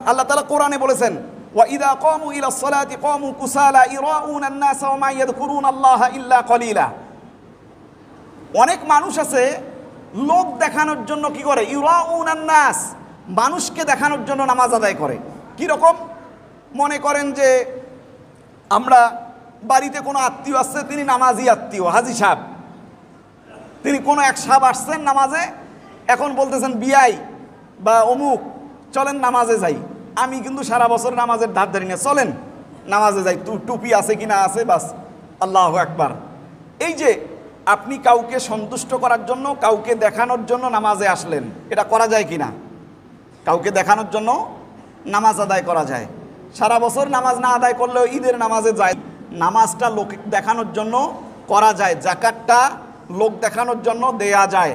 আল্লাহ তাআলা কোরআনে বলেছেন, ওয়া ইযা ক্বামু ইলাস সালাতি ক্বামু কুসালা ইরাউনা আন-নাসা ওয়া মা ইয়াযকুরুনাল্লাহা ইল্লা কলিলা। অনেক মানুষ আছে লোক দেখানোর জন্য কি করে, ইরাউনা আন-নাস, মানুষকে দেখানোর জন্য নামাজ আদায় করে। কি রকম? মনে করেন যে আমরা বাড়িতে কোনো আত্মীয় আসছে, তিনি নামাজি আত্মীয়, হাজী সাহেব, তিনি কোনো এক সাহেব আসছেন নামাজে, এখন বলতেছেন বিআই বা অমুক চলেন নামাজে যাই। আমি কিন্তু সারা বছর নামাজের ধার ধারি না, চলেন নামাজে যাই, টুপি আছে কি না আছে, বাস আল্লাহু আকবার। এই যে আপনি কাউকে সন্তুষ্ট করার জন্য, কাউকে দেখানোর জন্য নামাজে আসলেন, এটা করা যায় কি না? কাউকে দেখানোর জন্য নামাজ আদায় করা যায়। সারা বছর নামাজ না আদায় করলেও ঈদের নামাজে যায়। নামাজটা লোক দেখানোর জন্য করা যায়, যাকাতটা লোক দেখানোর জন্য দেয়া যায়।